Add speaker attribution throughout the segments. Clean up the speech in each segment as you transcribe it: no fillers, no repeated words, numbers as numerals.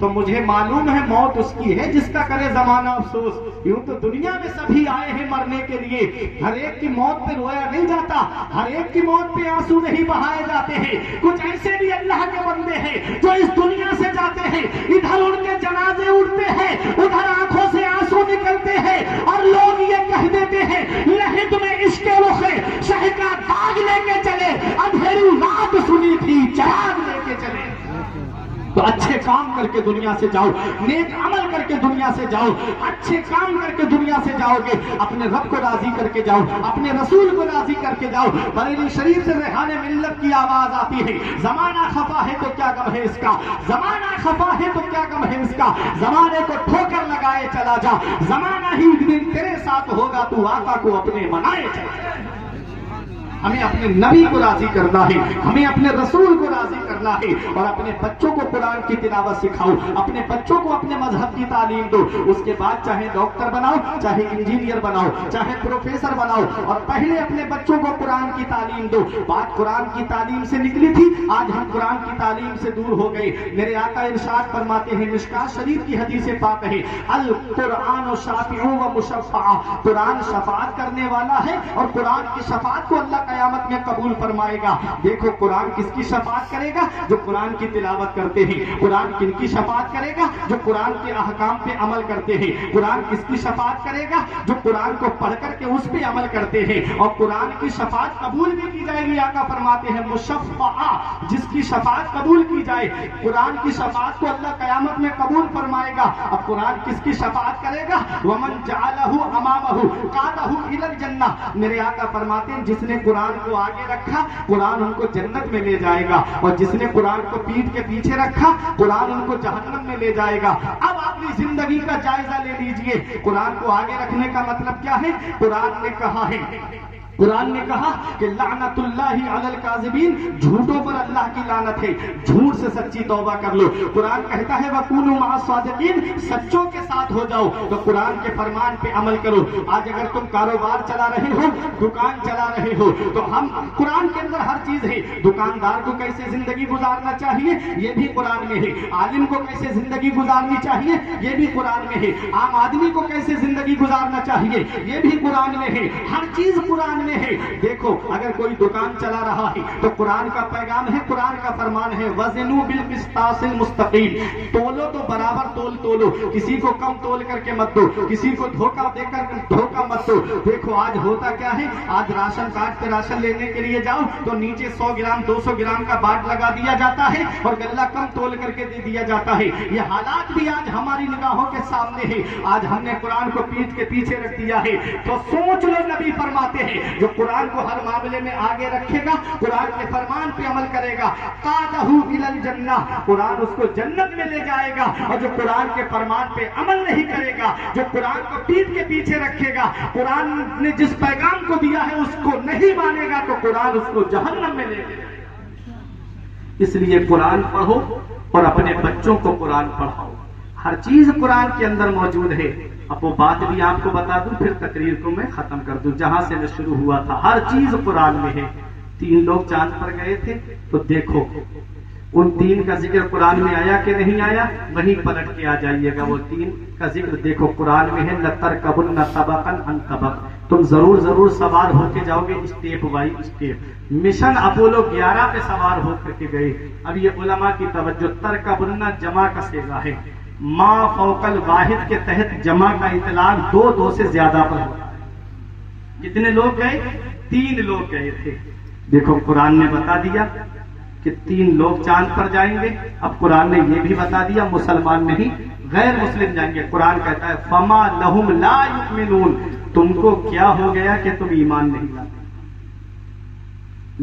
Speaker 1: تو مجھے معلوم ہے موت اس کی ہے جس کا کرے زمانہ افسوس۔ یوں تو دنیا میں سبھی آئے ہیں مرنے کے لیے، ہر ایک کی موت پہ رویا نہیں جاتا، ہر ایک کی موت پہ آنسو نہیں بہائے جاتے ہیں۔ کچھ ایسے بھی اللہ کے بندے ہیں جو اس دنیا سے جاتے ہیں، ادھر ان کے جنازے اڑتے ہیں، ادھر آنکھوں سے آنسو نکلتے ہیں، اور لوگ یہ کہہ دیتے ہیں لہد میں عشق رخ شہ کا داغ لے کے چلے، اندھیری رات سنی تھی چراغ لے کے چلے۔ تو اچھے کام کر کے دنیا سے جاؤ، نیک عمل کر کے دنیا سے جاؤ، اچھے کام کر کے دنیا سے جاؤ گے، اپنے رب کو راضی کر کے جاؤ، اپنے رسول کو راضی کر کے جاؤ۔ بریلی شریف سے ریحان ملت کی آواز آتی ہے، زمانہ خفا ہے تو کیا غم ہے اس کا، زمانہ خفا ہے تو کیا غم ہے اس کا، زمانے کو ٹھوکر لگائے چلا جا، زمانہ ہی ایک دن تیرے ساتھ ہوگا، تو آقا کو اپنے منائے چلا جا۔ ہمیں اپنے نبی کو راضی کرنا ہے، ہمیں اپنے رسول کو راضی کرنا ہے، اور اپنے بچوں کو قرآن کی تلاوت سکھاؤ، اپنے بچوں کو اپنے مذہب کی تعلیم دو۔ اس کے بعد چاہے ڈاکٹر بناؤ، چاہے انجینئر بناؤ، چاہے پروفیسر بناؤ، اور پہلے اپنے بچوں کو قرآن کی تعلیم دو۔ بات قرآن کی تعلیم سے نکلی تھی، آج ہم قرآن کی تعلیم سے دور ہو گئے۔ میرے آقا ارشاد فرماتے ہیں، مشکات شریف کی حدیث پاک ہے، القرآن شافع و مشفع، قرآن شفاعت کرنے والا ہے، اور قرآن کی شفاعت کو اللہ قیامت میں قبول فرمائے گا۔ دیکھو قرآن کس کی شفاعت کرے گا؟ جو قرآن کی تلاوت کرتے ہیں۔ قرآن کن کی شفاعت کرے گا؟ جو قرآن کے احکام پہ عمل کرتے ہیں۔ قرآن کس کی شفاعت کرے گا؟ جو قرآن کو پڑھ کر کے اس پہ عمل کرتے ہیں، اور قرآن کی شفاعت قبول بھی کی جائے گی۔ آقا فرماتے ہیں مشفع، جس کی شفاعت قبول کی جائے، قرآن کی شفاعت کو اللہ قیامت میں قبول فرمائے گا۔ اب قرآن کس کی شفاعت کرے گا؟ ومن جعلہ امامہ قادہ الی الجنہ، میرے آقا فرماتے ہیں جس نے قرآن کو آگے رکھا، قرآن ان کو جنت میں لے جائے گا، اور جس نے قرآن کو پیٹھ کے پیچھے رکھا، قرآن ان کو جہنم میں لے جائے گا۔ اب اپنی زندگی کا جائزہ لے لیجئے، قرآن کو آگے رکھنے کا مطلب کیا ہے؟ قرآن نے کہا ہے، قرآن نے کہا کہ لعنت اللہ علی الکاذبین، جھوٹوں پر اللہ کی لعنت ہے، جھوٹ سے سچی توبہ کر لو۔ قرآن کہتا ہے وَكُونُوا مَعَ الصَّادِقِينَ، سچوں کے ساتھ ہو جاؤ، تو قرآن کے فرمان پہ عمل کرو۔ آج اگر تم کاروبار چلا رہے ہو، دکان چلا رہے ہو، تو ہم قرآن کے اندر ہر چیز ہے۔ دکاندار کو کیسے زندگی گزارنا چاہیے، یہ بھی قرآن میں ہے۔ عالم کو کیسے زندگی گزارنی چاہیے، یہ بھی قرآن میں ہے۔ عام آدمی کو کیسے زندگی گزارنا چاہیے، یہ بھی قرآن میں ہے۔ ہر چیز قرآن میں ہے۔ دیکھو اگر کوئی دکان چلا رہا ہے تو قرآن کا پیغام ہے، قرآن کا فرمان ہے وزنوا بالقسطاس المستقیم، تولو تو برابر تولو، کسی کو کم تول کر کے مت دو، کسی کو دھوکہ دے کر دھوکہ مت دو۔ دیکھو آج ہوتا کیا ہے، آج راشن کارڈ پہ راشن لینے کے لیے جاؤ تو نیچے 100 گرام 200 گرام کا بانٹ لگا دیا جاتا ہے، اور غلہ کم تول کر کے دے دیا جاتا ہے۔ یہ حالات بھی آج ہماری نگاہوں کے سامنے ہے۔ آج ہم نے قرآن کو پیٹھ کے پیچھے رکھ دیا ہے۔ تو سوچ لو، نبی فرماتے ہیں جو قرآن کو ہر معاملے میں آگے رکھے گا، قرآن کے فرمان پہ عمل کرے گا، قادہ الی الجنہ، قرآن اس کو جنت میں لے جائے گا۔ اور جو قرآن کے فرمان پہ عمل نہیں کرے گا، جو قرآن کو پیٹھ کے پیچھے رکھے گا، قرآن نے جس پیغام کو دیا ہے اس کو نہیں مانے گا، تو قرآن اس کو جہنم میں لے جائے گا۔ اس لیے قرآن پڑھو اور اپنے بچوں کو قرآن پڑھاؤ۔ ہر چیز قرآن کے اندر موجود ہے۔ اب وہ بات بھی آپ کو بتا دوں، پھر تقریر کو میں ختم کر دوں جہاں سے میں شروع ہوا تھا۔ ہر چیز قرآن میں ہے۔ 3 لوگ چاند پر گئے تھے، تو دیکھو ان 3 کا ذکر قرآن میں آیا کہ نہیں آیا، وہیں پلٹ کے آ جائیے گا۔ وہ 3 کا ذکر دیکھو قرآن میں ہے، لَتَرْكَبُنَّ طَبَقًا عَنْ طَبَقٍ، تم ضرور سوار ہو کے جاؤ گے step by step. Mission Apollo 11 پہ سوار ہو کر کے گئے۔ اب یہ علماء کی توجہ، ترکبن جمع کا صیغہ ہے، ما فوق الواحد کے تحت جمع کا اطلاق 2 سے زیادہ پر ہوتا ہے۔ کتنے لوگ گئے؟ 3 لوگ گئے تھے۔ دیکھو قرآن نے بتا دیا کہ 3 لوگ چاند پر جائیں گے۔ اب قرآن نے یہ بھی بتا دیا مسلمان نہیں، غیر مسلم جائیں گے۔ قرآن کہتا ہے فما لہم لا یؤمنون، تم کو کیا ہو گیا کہ تم ایمان نہیں لاتے۔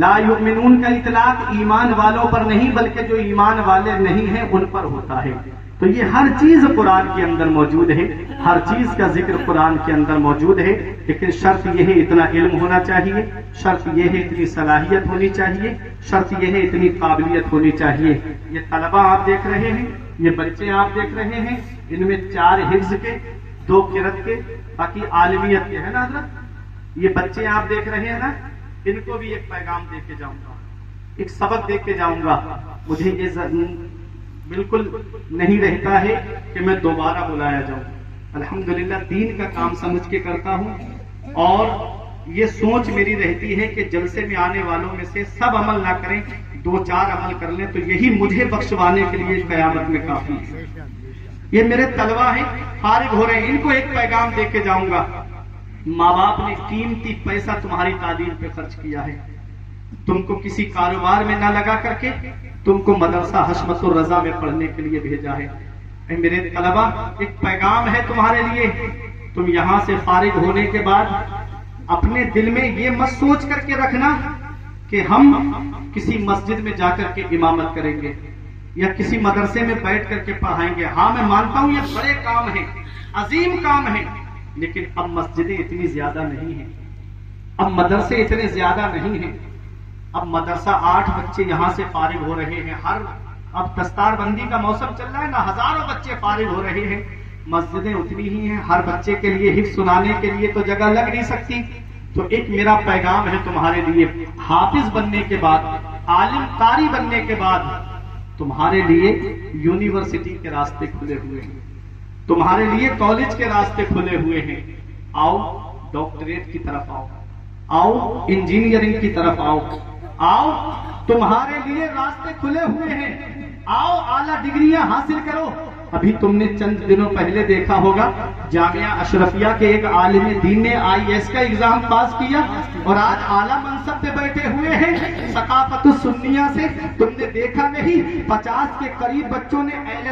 Speaker 1: لا یؤمنون کا اطلاق ایمان والوں پر نہیں، بلکہ جو ایمان والے نہیں ہیں ان پر ہوتا ہے۔ تو یہ ہر چیز قرآن کے اندر موجود ہے، ہر چیز کا ذکر قرآن کے اندر موجود ہے، لیکن شرط یہ ہے اتنا علم ہونا چاہیے، شرط یہ ہے اتنی صلاحیت ہونی چاہیے، شرط یہ ہے اتنی قابلیت ہونی چاہیے۔ یہ طلبہ آپ دیکھ رہے ہیں، یہ بچے آپ دیکھ رہے ہیں، ان میں 4 حفظ کے، 2 قرأت کے، باقی عالمیت کے، ہے نا حضرت؟ یہ بچے آپ دیکھ رہے ہیں نا، ان کو بھی ایک پیغام دے کے جاؤں گا، ایک سبق دے کے جاؤں گا۔ مجھے یہ بالکل نہیں رہتا ہے کہ میں دوبارہ بلایا جاؤں. الحمدللہ دین کا کام سمجھ کے کرتا ہوں، اور یہ سوچ میری رہتی ہے کہ جلسے میں آنے والوں میں سے سب عمل نہ کریں، 2-4 عمل کر لیں تو یہی مجھے بخشوانے کے لیے قیامت میں کافی ہے. یہ میرے طلبہ ہیں، فارغ ہو رہے ہیں، ان کو ایک پیغام دے کے جاؤں گا. ماں باپ نے قیمتی پیسہ تمہاری تعلیم پہ خرچ کیا ہے، تم کو کسی کاروبار میں نہ لگا کر کے تم کو مدرسہ حشمت الرضا میں پڑھنے کے لیے بھیجا ہے. اے میرے طلبہ، ایک پیغام ہے تمہارے لیے. تم یہاں سے فارغ ہونے کے بعد اپنے دل میں یہ مت سوچ کر کے رکھنا کہ ہم کسی مسجد میں جا کر کے امامت کریں گے یا کسی مدرسے میں بیٹھ کر کے پڑھائیں گے. ہاں میں مانتا ہوں یہ بڑے کام ہیں، عظیم کام ہیں، لیکن اب مسجدیں اتنی زیادہ نہیں ہیں، اب مدرسے اتنے زیادہ نہیں ہیں. اب مدرسہ 8 بچے یہاں سے فارغ ہو رہے ہیں، اب دستار بندی کا موسم چل رہا ہے نا، ہزاروں بچے فارغ ہو رہے ہیں. مسجدیں اتنی ہی ہیں، ہر بچے کے لیے حفظ سنانے کے لیے تو جگہ لگ نہیں سکتی. تو ایک میرا پیغام ہے تمہارے لیے، حافظ بننے کے بعد، عالم قاری بننے کے بعد تمہارے لیے یونیورسٹی کے راستے کھلے ہوئے ہیں، تمہارے لیے کالج کے راستے کھلے ہوئے ہیں. آؤ ڈاکٹریٹ کی طرف آؤ، آؤ انجینئرنگ کی طرف آؤ، آؤ تمہارے لیے راستے کھلے ہوئے ہیں. آؤ اعلیٰ ڈگریاں حاصل کرو. ابھی تم نے چند دنوں پہلے دیکھا ہوگا جامعہ اشرفیہ کے ایک عالم دین نے IAS کا ایگزام پاس کیا اور آج اعلیٰ منصب پہ بیٹھے ہوئے ہیں. ثقافت السنیہ سے تم نے دیکھا نہیں 50 کے قریب بچوں نے LLB